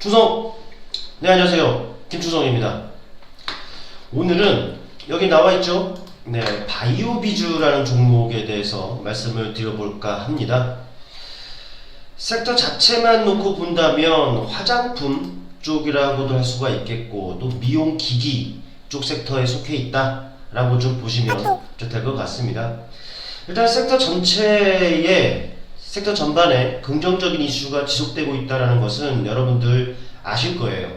충성! 네, 안녕하세요. 김충성입니다. 오늘은 여기 나와있죠? 네, 바이오비주라는 종목에 대해서 말씀을 드려볼까 합니다. 섹터 자체만 놓고 본다면 화장품 쪽이라고도 할 수가 있겠고, 또 미용기기 쪽 섹터에 속해 있다라고 좀 보시면 좀 될 것 같습니다. 일단 섹터 전반에 긍정적인 이슈가 지속되고 있다는 것은 여러분들 아실 거예요.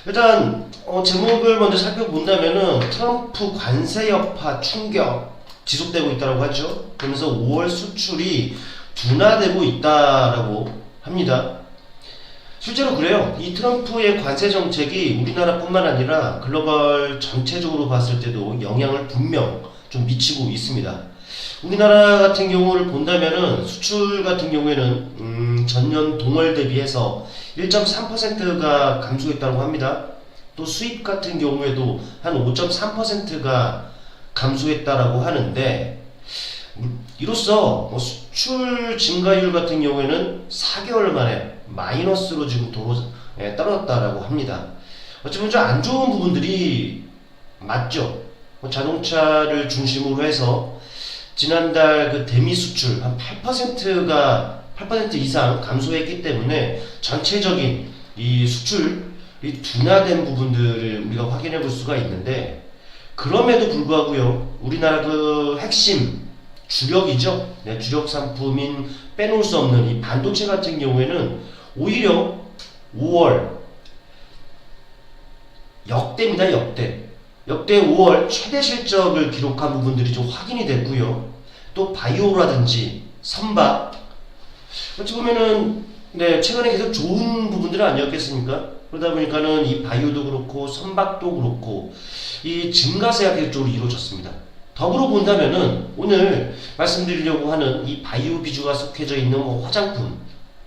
일단 제목을 먼저 살펴본다면은 트럼프 관세 여파 충격 지속되고 있다고 하죠. 그러면서 5월 수출이 둔화되고 있다라고 합니다. 실제로 그래요. 이 트럼프의 관세 정책이 우리나라뿐만 아니라 글로벌 전체적으로 봤을 때도 영향을 분명 좀 미치고 있습니다. 우리나라 같은 경우를 본다면은 수출 같은 경우에는 전년 동월 대비해서 1.3%가 감소했다고 합니다. 또 수입 같은 경우에도 한 5.3%가 감소했다라고 하는데, 이로써 수출 증가율 같은 경우에는 4개월 만에 마이너스로 지금 떨어졌다라고 합니다. 어쩌면 좀 안 좋은 부분들이 맞죠. 자동차를 중심으로 해서 지난달 그 대미 수출 한 8% 이상 감소했기 때문에 전체적인 이 수출이 둔화된 부분들을 우리가 확인해 볼 수가 있는데, 그럼에도 불구하고요, 우리나라 그 핵심 주력이죠. 네, 주력 상품인 빼놓을 수 없는 이 반도체 같은 경우에는 오히려 5월 역대입니다. 역대 5월 최대 실적을 기록한 부분들이 좀 확인이 됐고요. 또 바이오라든지 선박, 어찌 보면은 네, 최근에 계속 좋은 부분들은 아니었겠습니까? 그러다 보니까는 이 바이오도 그렇고 선박도 그렇고 이 증가세가 계속적으로 이루어졌습니다. 더불어 본다면은 오늘 말씀드리려고 하는 이 바이오 비주가 속해져 있는 화장품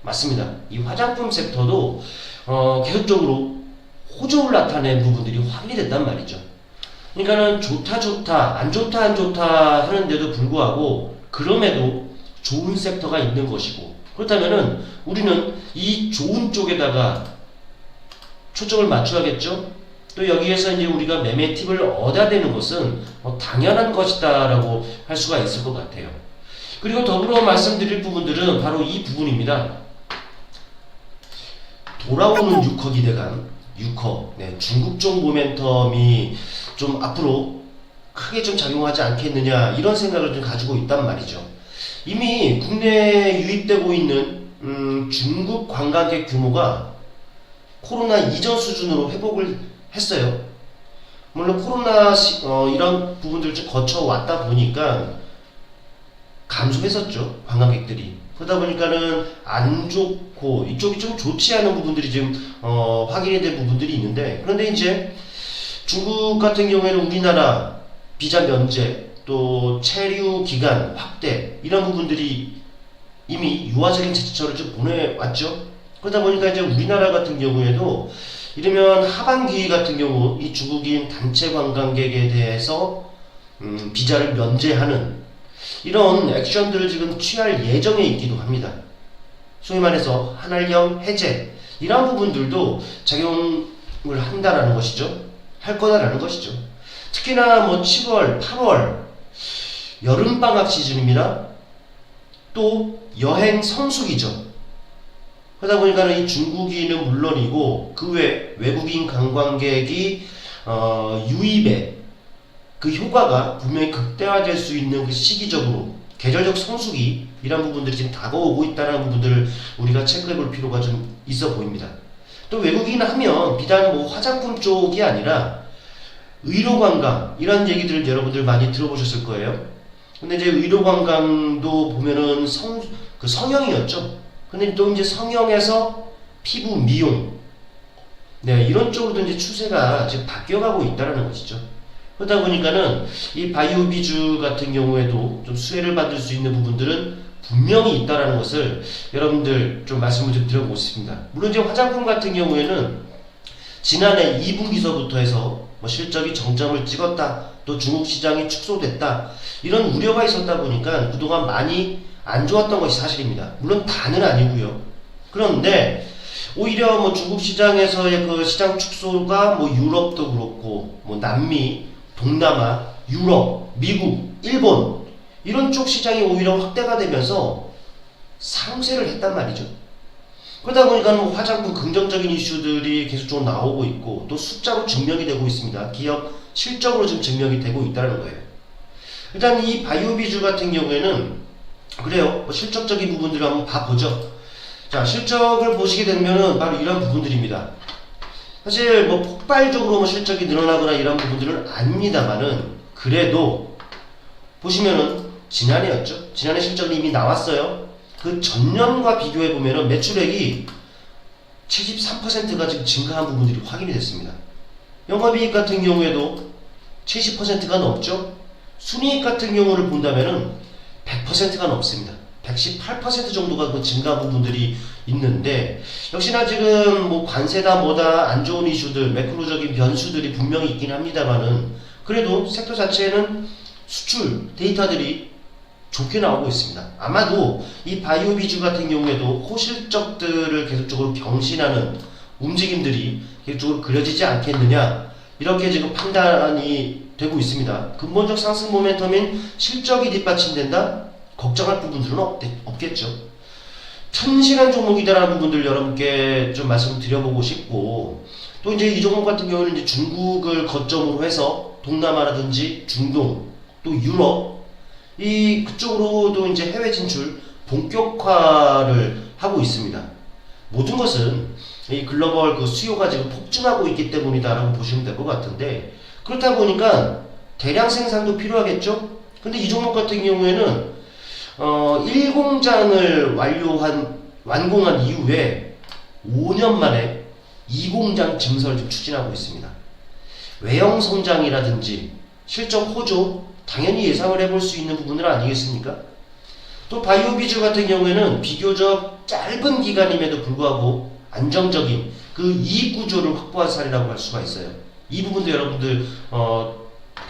맞습니다. 이 화장품 섹터도 계속적으로 호조를 나타낸 부분들이 확인이 된단 말이죠. 그러니까는 좋다 안 좋다 하는데도 불구하고 그럼에도 좋은 섹터가 있는 것이고, 그렇다면은 우리는 이 좋은 쪽에다가 초점을 맞춰야겠죠. 또 여기에서 이제 우리가 매매 팁을 얻어야 되는 것은 당연한 것이다라고 할 수가 있을 것 같아요. 그리고 더불어 말씀드릴 부분들은 바로 이 부분입니다. 돌아오는 6허 기대감, 6허, 네, 중국 쪽 모멘텀이 좀 앞으로 크게 좀 작용하지 않겠느냐, 이런 생각을 좀 가지고 있단 말이죠. 이미 국내에 유입되고 있는 중국 관광객 규모가 코로나 이전 수준으로 회복을 했어요. 물론 코로나 이런 부분들을 좀 거쳐왔다 보니까 감소했었죠, 관광객들이. 그러다 보니까는 안 좋고 이쪽이 좀 좋지 않은 부분들이 지금 확인이 된 부분들이 있는데, 그런데 이제 중국 같은 경우에는 우리나라 비자 면제 또 체류 기간 확대 이런 부분들이 이미 유화적인 제스처를 좀 보내왔죠. 그러다 보니까 이제 우리나라 같은 경우에도 이러면 하반기 같은 경우 이 중국인 단체 관광객에 대해서 비자를 면제하는 이런 액션들을 지금 취할 예정에 있기도 합니다. 소위 말해서 한알령 해제 이런 부분들도 작용을 한다라는 것이죠. 할 거다라는 것이죠. 특히나 7월, 8월 여름방학 시즌입니다. 또 여행 성수기죠. 그러다 보니까 이 중국인은 물론이고 그 외 외국인 관광객이 유입의 그 효과가 분명히 극대화될 수 있는 그 시기적으로 계절적 성수기 이런 부분들이 지금 다가오고 있다는 부분들을 우리가 체크해 볼 필요가 좀 있어 보입니다. 또 외국인 하면 비단 화장품 쪽이 아니라 의료관광 이런 얘기들을 여러분들 많이 들어보셨을 거예요. 근데 이제 의료관광도 보면은 성형이었죠. 근데 또 이제 성형에서 피부 미용, 네, 이런 쪽으로도 이제 추세가 지금 바뀌어가고 있다는 것이죠. 그러다 보니까는 이 바이오 비주 같은 경우에도 좀 수혜를 받을 수 있는 부분들은 분명히 있다는 것을 여러분들 좀 말씀을 좀 드려보고 싶습니다. 물론 이제 화장품 같은 경우에는 지난해 2분기서부터 해서 실적이 정점을 찍었다, 또 중국 시장이 축소됐다, 이런 우려가 있었다 보니까 그동안 많이 안 좋았던 것이 사실입니다. 물론 다는 아니고요. 그런데 오히려 뭐 중국 시장에서의 그 시장 축소가 뭐 유럽도 그렇고 뭐 남미, 동남아, 유럽, 미국, 일본 이런 쪽 시장이 오히려 확대가 되면서 상쇄를 했단 말이죠. 그러다 보니까 뭐 화장품 긍정적인 이슈들이 계속적으로 나오고 있고 또 숫자로 증명이 되고 있습니다. 기업 실적으로 지금 증명이 되고 있다는 거예요. 일단 이 바이오비주 같은 경우에는 그래요. 뭐 실적적인 부분들을 한번 봐보죠. 자, 실적을 보시게 되면은 바로 이런 부분들입니다. 사실 뭐 폭발적으로 뭐 실적이 늘어나거나 이런 부분들은 아닙니다만은 그래도 보시면은 지난해였죠. 지난해 실적이 이미 나왔어요. 그 전년과 비교해 보면은 매출액이 73%가 지금 증가한 부분들이 확인이 됐습니다. 영업이익 같은 경우에도 70%가 넘죠. 순이익 같은 경우를 본다면은 100%가 넘습니다. 118% 정도가 그 증가 부분들이 있는데 역시나 지금 뭐 관세다 뭐다 안 좋은 이슈들 매크로적인 변수들이 분명히 있긴 합니다만은 그래도 섹터 자체는 수출 데이터들이 좋게 나오고 있습니다. 아마도 이 바이오 비주 같은 경우에도 호실적들을 계속적으로 경신하는 움직임들이 계속적으로 그려지지 않겠느냐 이렇게 지금 판단이 되고 있습니다. 근본적 상승 모멘텀인 실적이 뒷받침된다? 걱정할 부분들은 없겠죠. 튼실한 종목이다라는 부분들 여러분께 좀 말씀을 드려보고 싶고 또 이제 이 종목 같은 경우는 이제 중국을 거점으로 해서 동남아라든지 중동 또 유럽 이 그쪽으로도 이제 해외 진출 본격화를 하고 있습니다. 모든 것은 이 글로벌 그 수요가 지금 폭증하고 있기 때문이다라고 보시면 될 것 같은데 그렇다 보니까 대량 생산도 필요하겠죠. 근데 이 종목 같은 경우에는 1공장을 완공한 이후에 5년 만에 2공장 증설을 좀 추진하고 있습니다. 외형 성장이라든지 실적 호조 당연히 예상을 해볼 수 있는 부분은 아니겠습니까? 또 바이오비주 같은 경우에는 비교적 짧은 기간임에도 불구하고 안정적인 그 이익 구조를 확보한 사례라고 할 수가 있어요. 이 부분도 여러분들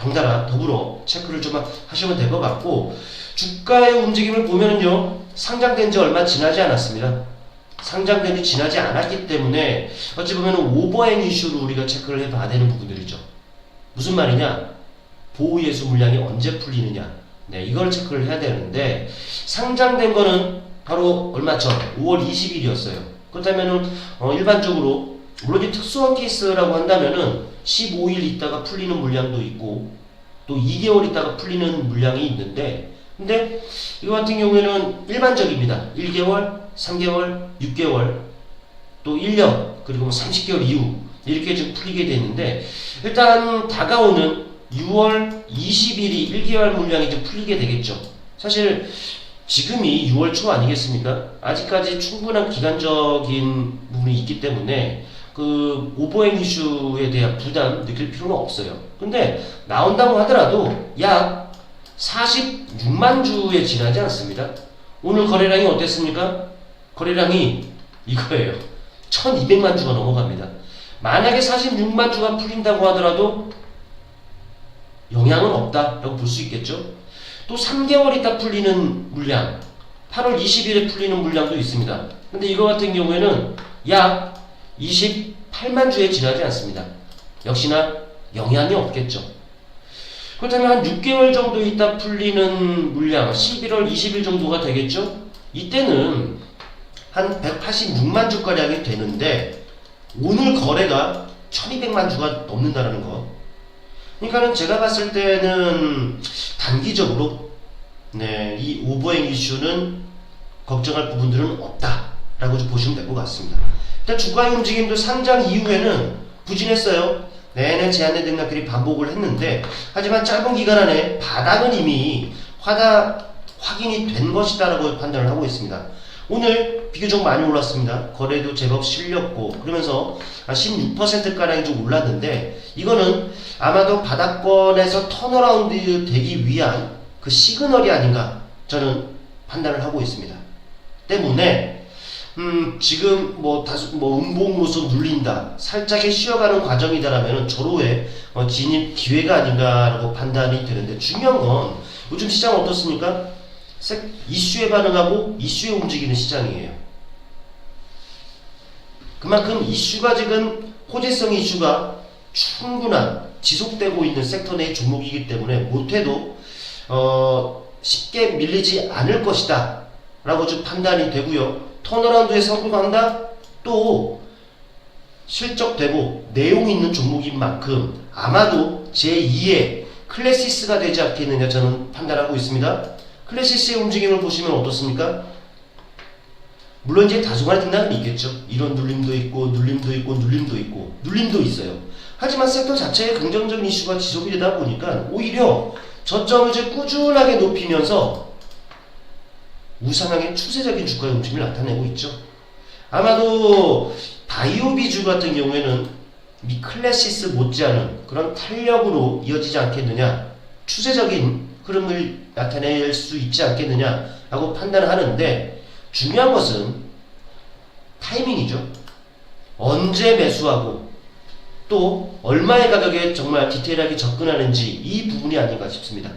덩달아 더불어 체크를 좀 하시면 될 것 같고 주가의 움직임을 보면은요 상장된 지 얼마 지나지 않았습니다. 상장된 지 지나지 않았기 때문에 어찌 보면 오버행 이슈로 우리가 체크를 해봐야 되는 부분들이죠. 무슨 말이냐? 보호예수 물량이 언제 풀리느냐? 네, 이걸 체크를 해야 되는데 상장된 거는 바로 얼마 전 5월 20일이었어요. 그렇다면은 일반적으로 물론 이 특수한 케이스라고 한다면은 15일 있다가 풀리는 물량도 있고 또 2개월 있다가 풀리는 물량이 있는데 근데 이거 같은 경우에는 일반적입니다. 1개월, 3개월, 6개월 또 1년 그리고 30개월 이후 이렇게 좀 풀리게 되는데 일단 다가오는 6월 20일이 1개월 물량이 좀 풀리게 되겠죠. 사실 지금이 6월 초 아니겠습니까? 아직까지 충분한 기간적인 부분이 있기 때문에 그 오버행 이슈에 대한 부담 느낄 필요는 없어요. 근데 나온다고 하더라도 약 46만 주에 지나지 않습니다. 오늘 거래량이 어땠습니까? 거래량이 이거예요. 1200만 주가 넘어갑니다. 만약에 46만 주가 풀린다고 하더라도 영향은 없다라고 볼 수 있겠죠. 또 3개월 있다 풀리는 물량 8월 20일에 풀리는 물량도 있습니다. 근데 이거 같은 경우에는 약 28만 주에 지나지 않습니다. 역시나 영향이 없겠죠. 그렇다면 한 6개월 정도 있다 풀리는 물량 11월 20일 정도가 되겠죠. 이때는 한 186만 주가량이 되는데 오늘 거래가 1200만 주가 넘는다는 거. 그러니까는 제가 봤을 때는 단기적으로 네, 이 오버행 이슈는 걱정할 부분들은 없다라고 좀 보시면 될 것 같습니다. 일단 주가의 움직임도 상장 이후에는 부진했어요. 내내 제한된 등락들이 반복을 했는데 하지만 짧은 기간 안에 바닥은 이미 확인이 된 것이다라고 판단을 하고 있습니다. 오늘 비교적 많이 올랐습니다. 거래도 제법 실렸고 그러면서 16%가량이 좀 올랐는데 이거는 아마도 바닥권에서 턴어라운드 되기 위한 그 시그널이 아닌가 저는 판단을 하고 있습니다. 때문에 지금 다소 음봉으로서 눌린다 살짝의 쉬어가는 과정이다라면 절호의 진입 기회가 아닌가라고 판단이 되는데 중요한 건 요즘 시장 어떻습니까? 이슈에 반응하고 이슈에 움직이는 시장이에요. 그만큼 이슈가 지금 호재성 이슈가 충분한 지속되고 있는 섹터 내 종목이기 때문에 못해도 쉽게 밀리지 않을 것이다 라고 좀 판단이 되고요. 턴어라운드에 성공한다? 또 실적되고 내용 있는 종목인 만큼 아마도 제2의 클래시스가 되지 않겠느냐 저는 판단하고 있습니다. 클래시스의 움직임을 보시면 어떻습니까? 물론 이제 다소간의 등락은 있겠죠. 이런 눌림도 있고 눌림도 있고 눌림도 있고 눌림도 있어요. 하지만 섹터 자체의 긍정적인 이슈가 지속이 되다 보니까 오히려 저점을 이제 꾸준하게 높이면서 우상향의 추세적인 주가의 움직임을 나타내고 있죠. 아마도 바이오 비주 같은 경우에는 이 클래시스 못지않은 그런 탄력으로 이어지지 않겠느냐, 추세적인 흐름을 나타낼 수 있지 않겠느냐 라고 판단을 하는데, 중요한 것은 타이밍이죠. 언제 매수하고 또 얼마의 가격에 정말 디테일하게 접근하는지, 이 부분이 아닌가 싶습니다.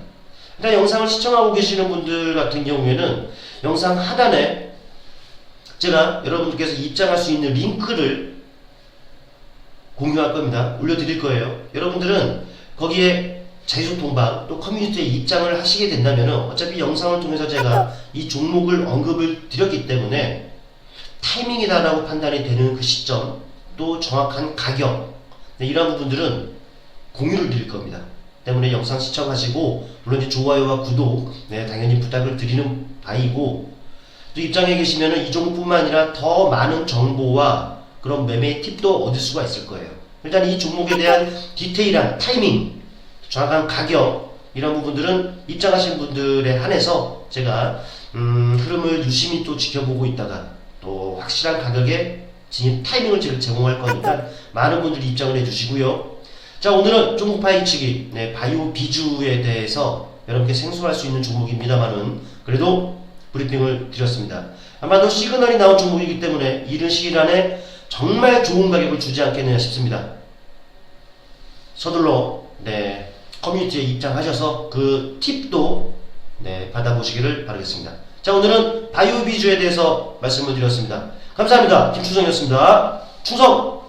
일단 영상을 시청하고 계시는 분들 같은 경우에는 영상 하단에 제가 여러분들께서 입장할 수 있는 링크를 공유할 겁니다. 올려드릴 거예요. 여러분들은 거기에 자유소통방 또 커뮤니티에 입장을 하시게 된다면 어차피 영상을 통해서 제가 이 종목을 언급을 드렸기 때문에 타이밍이다라고 판단이 되는 그 시점, 또 정확한 가격, 이런 부분들은 공유를 드릴 겁니다. 때문에 영상 시청하시고 물론 이제 좋아요와 구독 당연히 부탁을 드리는 바이고, 또 입장에 계시면은 이 종목뿐만 아니라 더 많은 정보와 그런 매매 팁도 얻을 수가 있을 거예요. 일단 이 종목에 대한 디테일한 타이밍, 정확한 가격, 이런 부분들은 입장하신 분들에 한해서 제가 흐름을 유심히 또 지켜보고 있다가 또 확실한 가격에 진입 타이밍을 제공할 거니까 많은 분들이 입장을 해주시고요. 자, 오늘은 종목 파헤치기, 바이오 비주에 대해서 여러분께 생소할 수 있는 종목입니다만은 그래도 브리핑을 드렸습니다. 아마도 시그널이 나온 종목이기 때문에 이른 시일 안에 정말 좋은 가격을 주지 않겠느냐 싶습니다. 서둘러 커뮤니티에 입장하셔서 그 팁도 받아보시기를 바라겠습니다. 자, 오늘은 바이오 비주에 대해서 말씀을 드렸습니다. 감사합니다. 김충성이었습니다. 충성!